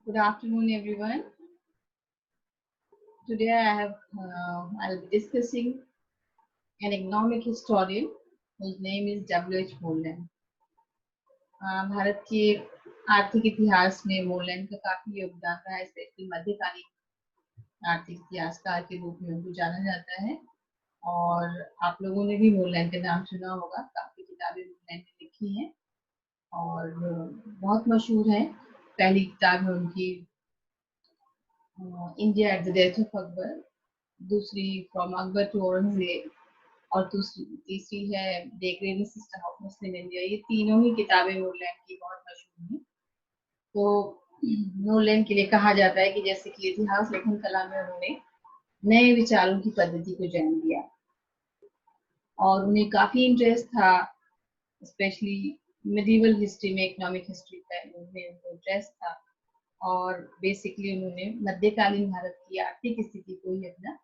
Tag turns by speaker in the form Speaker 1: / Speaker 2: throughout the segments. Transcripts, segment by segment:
Speaker 1: Good afternoon, everyone. Today I'll be discussing an economic historian whose name is W.H. Moreland. Bharat के आर्थिक इतिहास में Moreland का काफी योगदान रहा है, स्पेशली मध्यकालीन आर्थिक इतिहासकार के रूप में उनको जाना जाता है। और आप लोगों ने भी मोरलैंड का नाम सुना होगा, काफी किताबें मोरलैंड ने लिखी हैं और बहुत मशहूर है। पहली किताब है उनकी India at the death of Akbar, दूसरी फ्रॉम अकबर टू औरंगजेब और तीसरी है the agrarian system of Muslim India. ये तीनों ही किताबें मोरलैंड की बहुत मशहूर हैं। तो मोरलैंड के लिए कहा जाता है कि जैसे कि इतिहास लेखन कला में उन्होंने नए विचारों की पद्धति को जन्म दिया और उन्हें काफी इंटरेस्ट था, स्पेशली मिडिवल हिस्ट्री में, इकोनॉमिक हिस्ट्री का उनको इंटरेस्ट था और बेसिकली उन्होंने मध्यकालीन भारत की आर्थिक स्थिति को ही अपना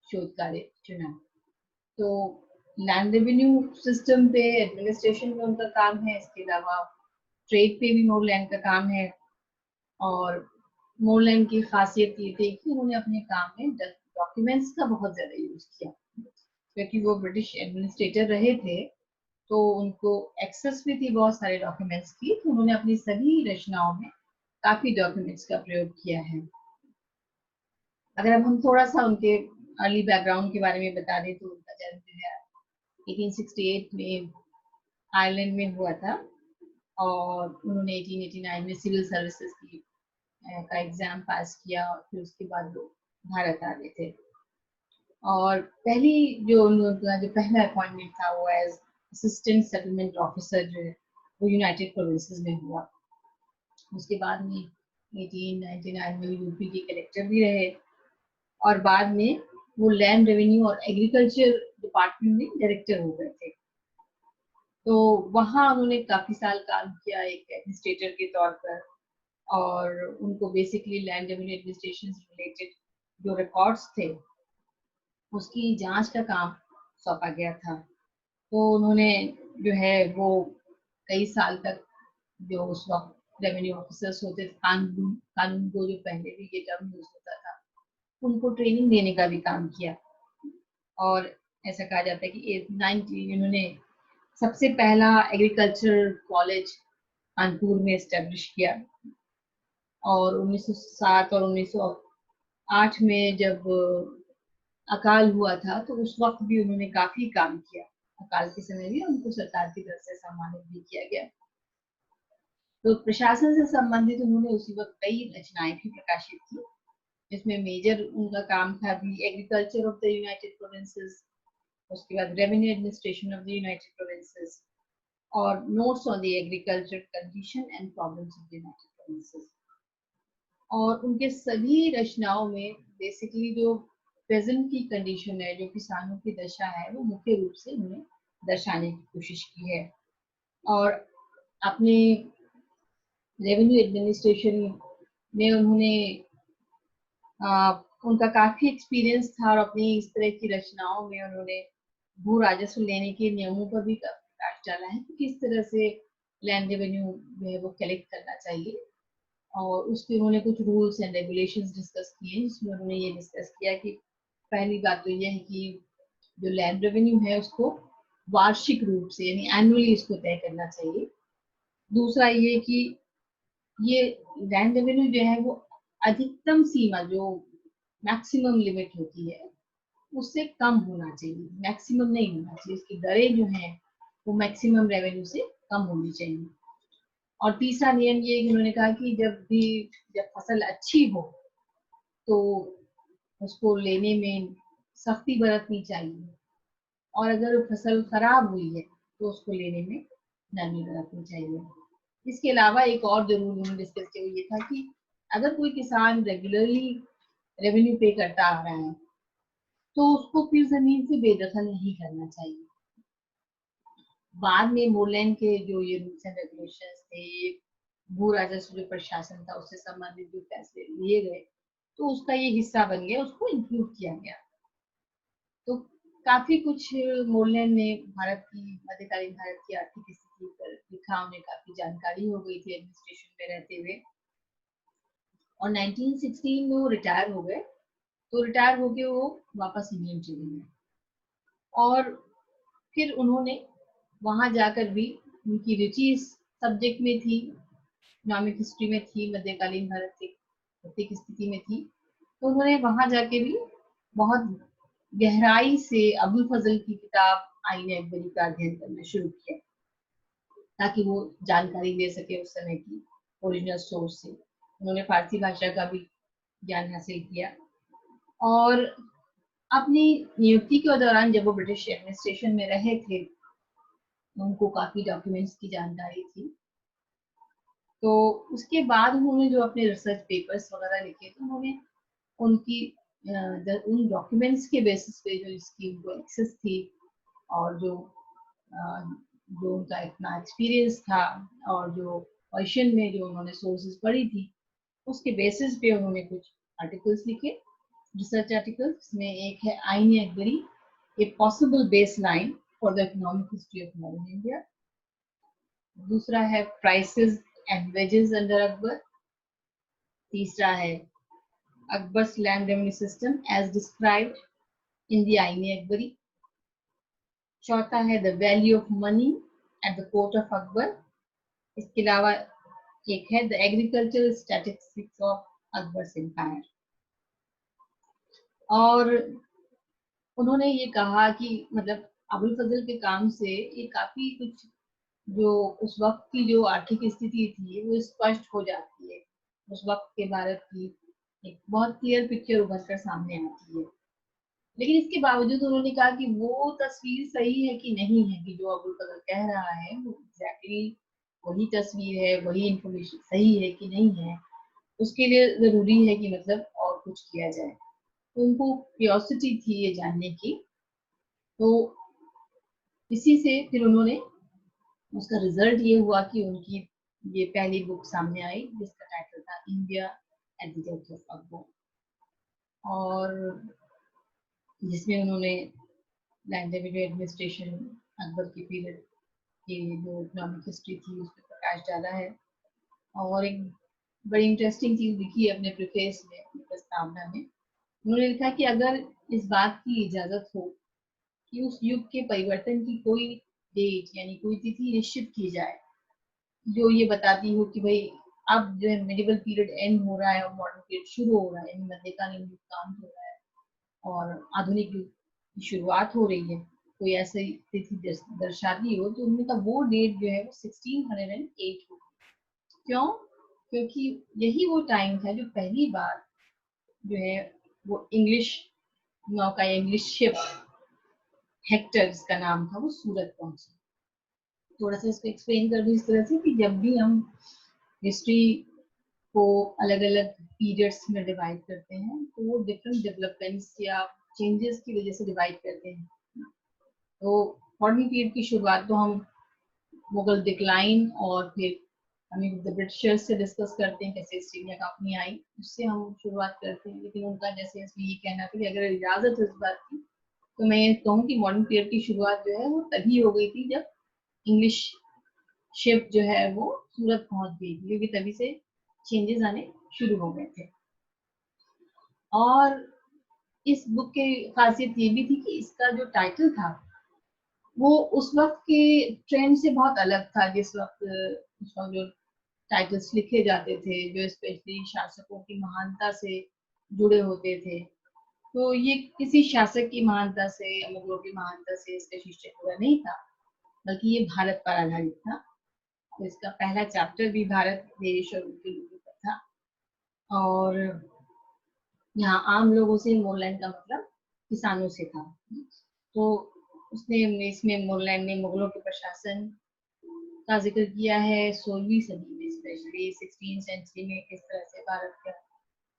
Speaker 1: शोध कार्य चुना। तो लैंड रेवेन्यू सिस्टम पे, एडमिनिस्ट्रेशन में उनका काम है। इसके अलावा ट्रेड पे भी मोरलैंड का काम है। और मोरलैंड की खासियत ये थी कि उन्होंने अपने काम में डॉक्यूमेंट्स का बहुत ज्यादा यूज किया, क्योंकि वो ब्रिटिश एडमिनिस्ट्रेटर रहे थे तो उनको एक्सेस भी थी बहुत सारे डॉक्यूमेंट्स की। तो उन्होंने अपनी सभी रचनाओं में काफी डॉक्यूमेंट्स का प्रयोग किया है। अगर अब हम थोड़ा सा उनके अर्ली बैकग्राउंड के बारे में बता दें तो उनका जन्म जो है 1868 में आयरलैंड में हुआ था और उन्होंने 1889 में सिविल सर्विसेज की का एग्जाम पास किया और फिर उसके बाद वो भारत आ गए थे। और पहली जो उनका जो पहला अपॉइंटमेंट था वो एज असिस्टेंट सेटलमेंट ऑफिसर जो है वो यूनाइटेड प्रोविंसेस में हुआ। उसके बाद में 1899 में यूपी के कलेक्टर भी रहे और बाद में वो लैंड रेवेन्यू और एग्रीकल्चर डिपार्टमेंट में डायरेक्टर हो गए थे। तो वहाँ उन्होंने काफी साल काम किया एक एडमिनिस्ट्रेटर के तौर पर और उनको बेसिकली लैंड रेवेन्यू एडमिनिस्ट्रेशन से रिलेटेड जो रिकॉर्ड्स थे उसकी जांच का काम सौंपा गया था। तो उन्होंने जो है वो कई साल तक जो उस वक्त रेवेन्यू ऑफिसर्स होते थे, कानून को जो पहले भी ये टर्म यूज होता था, उनको ट्रेनिंग देने का भी काम किया। और ऐसा कहा जाता है कि 90 इन्होंने सबसे पहला एग्रीकल्चर कॉलेज कानपुर में एस्टेब्लिश किया और 1907 और 1908 में जब अकाल हुआ था तो उस वक्त भी उन्होंने काफी काम किया। अकाल के समय भी उनको सरकार की तरफ से सम्मानित भी किया गया। तो प्रशासन से संबंधित उन्होंने उसी वक्त कई रचनाएं भी प्रकाशित की, जिसमें मेजर उनका काम था the agriculture of the United Provinces, उसके बाद revenue administration of the United Provinces और notes on the agriculture condition and problems of the United Provinces. और उनके सभी रचनाओं में बेसिकली जो प्रेजेंट की कंडीशन है, जो किसानों की दशा है, वो मुख्य रूप से उन्हें दर्शाने की कोशिश की है। और अपने रेवेन्यू एडमिनिस्ट्रेशन में उन्होंने उनका काफी एक्सपीरियंस था और अपनी इस तरह की रचनाओं में उन्होंने भू राजस्व लेने के नियमों पर भी प्रकाश डाला है कि किस तरह से लैंड रेवेन्यू जो है वो कलेक्ट करना चाहिए। और उसके उन्होंने कुछ रूल्स एंड रेगुलेशंस डिस्कस किए, जिसमें उन्होंने ये डिस्कस किया कि पहली बात तो ये है कि जो लैंड रेवेन्यू है उसको वार्षिक रूप से यानी एनुअली इसको तय करना चाहिए। दूसरा ये कि ये लैंड रेवेन्यू जो है वो अधिकतम सीमा जो मैक्सिमम लिमिट होती है उससे कम होना चाहिए, मैक्सिमम नहीं होना चाहिए। इसकी दरें जो हैं वो मैक्सिमम रेवेन्यू से कम होनी चाहिए। और तीसरा नियम ये कि उन्होंने कहा कि जब फसल अच्छी हो तो उसको लेने में सख्ती बरतनी चाहिए और अगर फसल खराब हुई है तो उसको लेने में नरमी बरतनी चाहिए। इसके अलावा एक और जरूर उन्होंने डिस्कस किया ये था कि अगर कोई किसान रेगुलरली रेवेन्यू पे करता आ रहा है तो उसको फिर जमीन से बेदखल नहीं करना चाहिए। बाद में मोरलैंड के जो ये रूल्स एंड रेगुलेशंस थे, भू राजस्व जो प्रशासन था उससे संबंधित जो फैसले लिए गए तो उसका ये हिस्सा बन गया, उसको इंक्लूड किया गया। तो काफी कुछ मोरलैंड ने भारत की मध्यकालीन भारत की आर्थिक स्थिति पर लिखा, उन्हें काफी जानकारी हो गई थी एडमिनिस्ट्रेशन में रहते हुए। और 1916 में वो रिटायर हो गए। तो रिटायर होके वो वापस इंग्लैंड चले गए और फिर उन्होंने वहां जाकर भी, उनकी रुचि इस सब्जेक्ट में थी, इकोनॉमिक हिस्ट्री में थी, मध्यकालीन भारत की आर्थिक स्थिति में थी। तो उन्होंने वहां जाके भी बहुत गहराई से अबुल फजल की किताब आईन अकबरी का अध्ययन करना शुरू किया, ताकि वो जानकारी ले सके उस समय की ओरिजिनल सोर्स से। उन्होंने फारसी भाषा का भी ज्ञान हासिल किया और अपनी नियुक्ति के दौरान जब वो ब्रिटिश एडमिनिस्ट्रेशन में रहे थे, उनको काफी डॉक्यूमेंट्स की जानकारी थी। तो उसके बाद उन्होंने जो अपने रिसर्च पेपर्स वगैरह लिखे, तो उन्होंने उनकी उन डॉक्यूमेंट्स के बेसिस पे जो इसकी उनको एक्सेस थी और जो उनका इतना एक्सपीरियंस था और जो पर्शियन में जो उन्होंने सोर्सेज पढ़ी थी, उसके बेसिस पे उन्होंने कुछ आर्टिकल्स लिखे, रिसर्च आर्टिकल्स में एक है Ain Akbari, a possible base line for the economic history of modern India. दूसरा है prices and wages under Akbar. तीसरा है Akbar's land revenue system as described in the Ain Akbari. चौथा है the value of money at the court of Akbar. इसके अलावा एक है the agricultural statistics of Akbar's empire. और उन्होंने ये कहा कि मतलब अबुल फजल के काम से ये काफी कुछ जो उस वक्त की जो आर्थिक स्थिति थी वो स्पष्ट हो जाती है। उस वक्त के भारत की एक बहुत क्लियर पिक्चर उभर कर सामने आती है। लेकिन इसके बावजूद उन्होंने कहा कि वो तस्वीर सही है कि नहीं है, कि जो अबुल फजल कह रहा है वो एग्जैक्टली वही तस्वीर है, वही इंफॉर्मेशन सही है कि नहीं है, उसके लिए जरूरी है कि मतलब और कुछ किया जाए। तो उनको क्यूरियोसिटी थी ये जानने की। तो इसी से फिर उन्होंने, उसका रिजल्ट ये हुआ कि उनकी ये पहली बुक सामने आई जिसका टाइटल था India at the death of Akbar, और जिसमें उन्होंने लैंड रेवेन्यू एडमिनिस्ट्रेशन अकबर के पीरियड की जो इकोनॉमिक हिस्ट्री थी उस पर प्रकाश डाला है। और एक बड़ी इंटरेस्टिंग चीज लिखी है अपने प्रिफेस में, अपनी प्रस्तावना में। उन्होंने लिखा कि अगर इस बात की इजाजत हो कि उस युग के परिवर्तन की कोई डेट यानी कोई तिथि निश्चित की जाए जो ये बताती हो कि भाई अब जो है मिडिवल पीरियड एंड हो रहा है और मॉडर्न पीरियड शुरू हो रहा है, यानी मध्यकालीन युग का अंत हो रहा है और आधुनिक युग की शुरुआत हो रही है, कोई ऐसी तिथि दर्शाती हो, तो उनका वो डेट जो है वो 1608 हो। क्यों? क्योंकि यही वो टाइम था जो पहली बार जो है वो इंग्लिश नौका, इंग्लिश शिप हेक्टर जिसका नाम था, वो सूरत पहुंची। थोड़ा सा इसको एक्सप्लेन कर दूं इस तरह से कि जब भी हम हिस्ट्री को अलग अलग पीरियड्स में डिवाइड करते हैं तो वो डिफरेंट डेवलपमेंट्स या चेंजेस की वजह से डिवाइड करते हैं। तो मॉडर्न पीरियड की शुरुआत तो हम मुगल डिक्लाइन और फिर हमें द ब्रिटिशर्स से डिस्कस करते हैं, कैसे ईस्ट इंडिया कंपनी आई, उससे हम शुरुआत करते हैं। लेकिन उनका जैसे इसमें ये कहना था कि अगर इजाजत है इस बात की, तो मैं ये कहूँ कि मॉडर्न पीरियड की शुरुआत जो है वो तभी हो गई थी जब इंग्लिश शिप जो है वो सूरत पहुंच गई थी, क्योंकि तभी से चेंजेस आने शुरू हो गए थे। और इस बुक की खासियत ये भी थी कि इसका जो टाइटल था वो उस वक्त के ट्रेंड से बहुत अलग था। जिस वक्त उस वक्त जो टाइटल्स लिखे जाते थे जो स्पेशली शासकों की महानता से जुड़े होते थे, तो ये किसी शासक की महानता से या मुगलों की महानता से इसका शीर्षक पूरा नहीं था, बल्कि ये भारत पर आधारित था। तो इसका पहला चैप्टर भी भारत देश और उनके लोगों पर था। और यहाँ आम लोगों से, मोरलैंड का मतलब किसानों से था। तो उसने इसमें मोरलैंड ने मुगलों के प्रशासन का जिक्र किया है 16वीं सदी में, स्पेशली 16th सेंचुरी में किस तरह से भारत का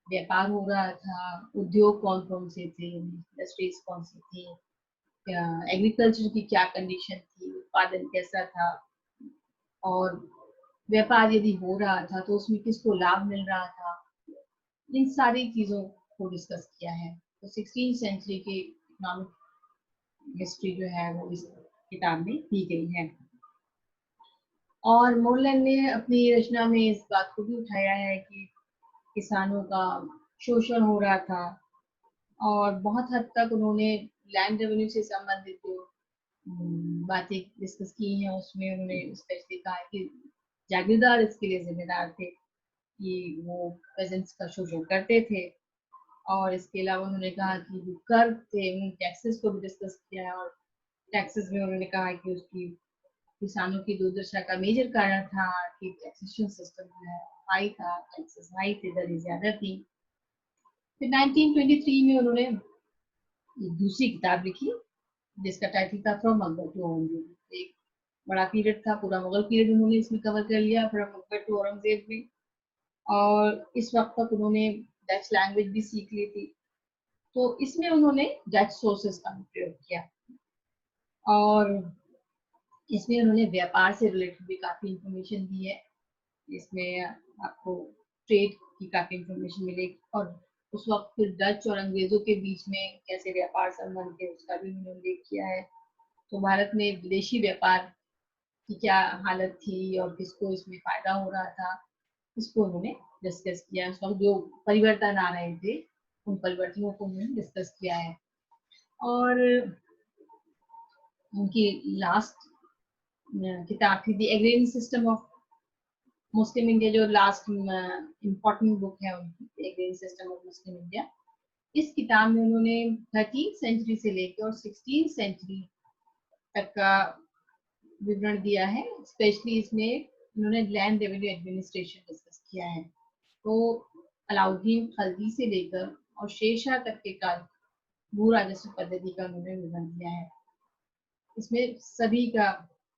Speaker 1: व्यापार हो रहा था, उद्योग कौन कौन से थे, इंडस्ट्रीज कौन सी थी, एग्रीकल्चर की क्या कंडीशन थी, उत्पादन कैसा था, और व्यापार यदि हो रहा था तो उसमें किसको लाभ मिल रहा था। इन सारी चीजों को डिस्कस किया है। तो 16th सेंचुरी की इकोनॉमिक हिस्ट्री जो है वो इस किताब में दी गई है। और मोरलैंड ने अपनी रचना में इस बात को भी उठाया है कि किसानों का शोषण हो रहा था, और बहुत हद तक उन्होंने लैंड रेवेन्यू से संबंधित जो बातें डिस्कस की हैं उसमें उन्होंने स्पेशली कहा कि जागीरदार इसके लिए जिम्मेदार थे कि वो पेजेंट्स का शोषण करते थे। और इसके अलावा उन्होंने कहा कि जो कर थे उन टैक्सेस को भी डिस्कस किया है, और टैक्सेस में उन्होंने कहा कि उसकी किसानों की दुर्दशा का मेजर कारण था कि टैक्सेशन सिस्टम जो है हाई था, टैक्सेस हाई थे, दरें ज्यादा थी। फिर 1923 में उन्होंने एक दूसरी किताब लिखी जिसका टाइटल था फ्रॉम अकबर टू औरंगजेब। एक बड़ा पीरियड था, पूरा मुगल पीरियड उन्होंने इसमें कवर कर लिया, फ्रॉम अकबर टू औरंगजेब में। और इस वक्त तक उन्होंने डच लैंग्वेज भी सीख ली थी, तो इसमें उन्होंने डच सोर्सेस का प्रयोग किया, और इसमें उन्होंने व्यापार से रिलेटेड भी काफी इंफॉर्मेशन दी है। इसमें आपको ट्रेड की काफी इंफॉर्मेशन मिलेगी, और उस वक्त फिर डच और अंग्रेजों के बीच में कैसे व्यापार संबंध थे उसका भी उन्होंने उल्लेख किया है। तो भारत में विदेशी व्यापार की क्या हालत थी और किसको इसमें फायदा हो रहा था, इसको उन्होंने डिस्कस किया। उस वक्त जो परिवर्तन आ रहे थे उन परिवर्तनों को उन्होंने डिस्कस किया है। और उनकी लास्ट किताब थी the agrarian system of Muslim India, जो लास्ट इम्पोर्टेंट बुक है उनकी, agrarian system of Muslim India. इस किताब में उन्होंने 13th सेंचुरी से लेकर और 16th सेंचुरी तक का विवरण दिया है। स्पेशली इसमें उन्होंने लैंड रेवेन्यू एडमिनिस्ट्रेशन डिस्कस किया है। तो अलाउद्दीन खलजी से लेकर और शेरशाह तक के काल भू राजस्व पद्धति का उन्होंने विवरण दिया है। इसमें सभी का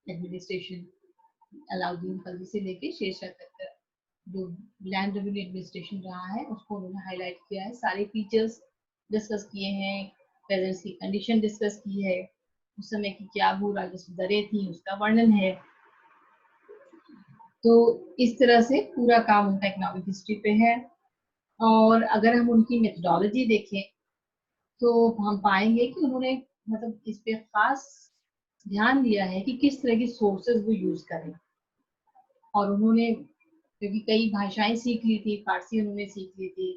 Speaker 1: एडमिनिस्ट्रेशन अलाउद्दीन खलजी से लेकर शेरशाह तक का जो लैंड रेवेन्यू एडमिनिस्ट्रेशन रहा है उसको उन्होंने हाईलाइट किया है। सारे फीचर्स डिस्कस किए हैं, पेजेंट्स की कंडीशन डिस्कस की है, उस समय की क्या भू राजस्व दरें थी उसका वर्णन है। तो इस तरह से पूरा काम उनका इकोनॉमिक हिस्ट्री पे है। और अगर हम उनकी मेथोडोलॉजी देखें तो हम पाएंगे कि उन्होंने मतलब इस पे खास ध्यान दिया है कि किस तरह की सोर्सेज वो यूज करें। और उन्होंने क्योंकि कई भाषाएं सीख ली थी, फारसी उन्होंने सीख ली थी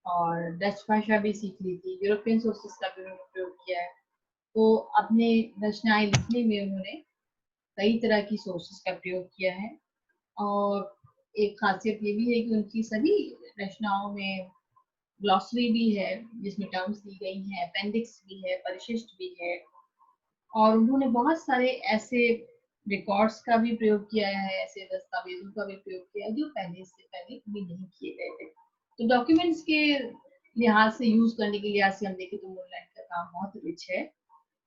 Speaker 1: और डच भाषा भी सीख ली थी, यूरोपियन सोर्सेज का भी उन्होंने प्रयोग किया है। तो अपने रचनाएं लिखने में उन्होंने कई तरह की सोर्सेज का प्रयोग किया है। और एक खासियत ये भी है कि उनकी सभी रचनाओं में ग्लॉसरी भी है जिसमें टर्म्स दी गई हैं, अपेंडिक्स भी है, परिशिष्ट भी है। और उन्होंने बहुत सारे ऐसे रिकॉर्ड्स का भी प्रयोग किया है, ऐसे दस्तावेजों का भी प्रयोग किया है जो पहले से पहले कभी नहीं किए गए थे। तो डॉक्यूमेंट्स के लिहाज से, यूज करने के लिहाज से हम देखें तो मोरलैंड का काम बहुत रिच है।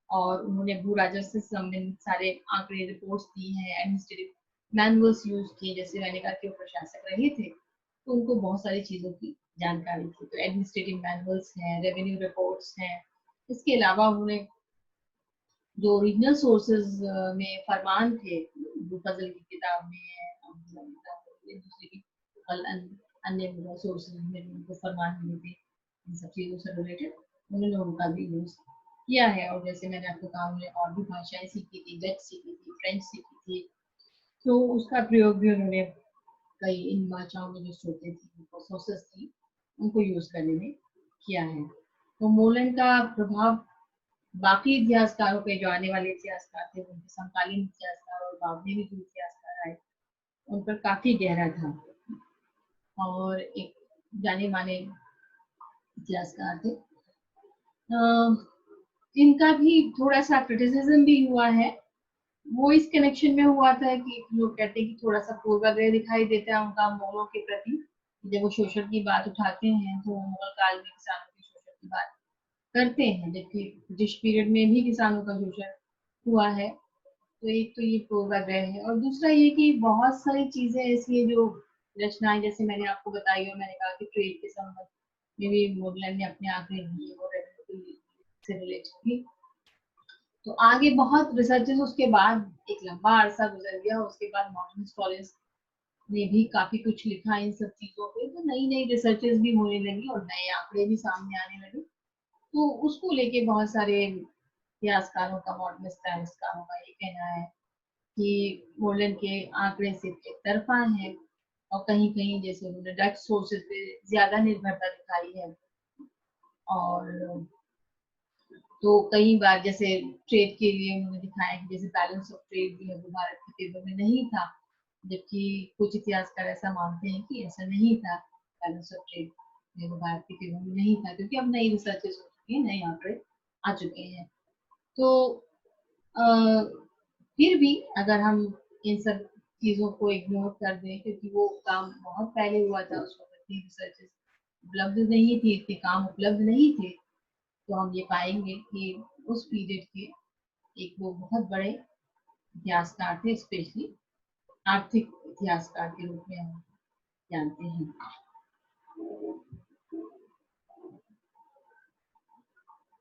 Speaker 1: और उन्होंने भू राजस्व से संबंधित सारे आंकड़े रिपोर्ट्स दी हैं, एडमिनिस्ट्रेटिव मैनुअल्स यूज किए, जैसे मैंने कहा कि वो प्रशासक रहे थे तो उनको बहुत सारी चीजों की जानकारी थी। तो एडमिनिस्ट्रेटिव मैनुअल्स हैं, रेवेन्यू रिपोर्ट्स हैं। इसके अलावा उन्होंने जो ओरिजिनल सोर्सेज में फरमान थे, जो फजल की किताब में है, दूसरे की अन्य सोर्सेज में उनको फरमान मिले थे इन सब चीजों से रिलेटेड, उन्होंने उनका भी यूज किया है। और जैसे मैंने आपको कहा उन्होंने और भी भाषाएं सीखी थी, डच सीखी थी, फ्रेंच सीखी थी, तो उसका प्रयोग भी उन्होंने कई इन भाषाओं में जो स्रोतें थी, सोर्सेस थी, उनको यूज करने में किया है। तो मोरलैंड का प्रभाव बाकी इतिहासकारों पे, जो आने वाले इतिहासकार थे, उनके समकालीन इतिहासकार और बाद में भी जो इतिहासकार आए, उन पर काफी गहरा था। और एक जाने माने इतिहासकार थे। इनका भी थोड़ा सा क्रिटिसिज्म भी हुआ है। वो इस कनेक्शन में हुआ था कि लोग कहते हैं कि थोड़ा सा पूर्वाग्रह दिखाई देता है उनका मोरों के प्रति। जब वो शोषण की बात उठाते हैं तो मुगल काल में किसानों के शोषण की बात करते हैं, जबकि ब्रिटिश पीरियड में भी किसानों का शोषण हुआ है। तो एक तो ये पूर्वाग्रह है, और दूसरा ये कि बहुत सारी चीजें ऐसी है जो रचनाएं, जैसे मैंने आपको बताई और मैंने कहा कि ट्रेड के संबंध में भी मोरलैंड ने अपने आंकड़े दिए और से रिलेटेड भी। तो आगे बहुत रिसर्चेस उसके बाद, एक लंबा अरसा गुजर गया, उसके बाद मॉडर्न स्कॉलर्स ने भी काफी कुछ लिखा इन सब चीजों पे, तो नई नई रिसर्चेस भी होने लगी और नए आंकड़े भी सामने आने लगे। तो उसको लेके बहुत सारे इतिहासकारों का, मॉडर्न इतिहासकारों का ये कहना है कि मोरलैंड के आंकड़े सिर्फ एक तरफा है, और कहीं कहीं जैसे उन्होंने डच सोर्सेज पे ज्यादा निर्भरता दिखाई है। और तो कई बार जैसे ट्रेड के लिए उन्होंने दिखाया कि जैसे बैलेंस ऑफ ट्रेड जो है वो भारत के फेवर में नहीं था, जबकि कुछ इतिहासकार ऐसा मानते हैं कि ऐसा नहीं था, बैलेंस ऑफ ट्रेड में वो भारत के फेवर में नहीं था, क्योंकि अब नई रिसर्चेस हो चुकी है, नए आंकड़े आ चुके हैं। तो अ, फिर भी अगर हम इन सब चीजों को इग्नोर कर दें, क्योंकि वो काम बहुत पहले हुआ था, उस वक्त इतनी रिसर्चेस उपलब्ध नहीं थी, इतने काम उपलब्ध नहीं थे, तो हम ये पाएंगे कि उस पीरियड के एक वो बहुत बड़े इतिहासकार थे, स्पेशली आर्थिक इतिहासकार के रूप में हम जानते हैं।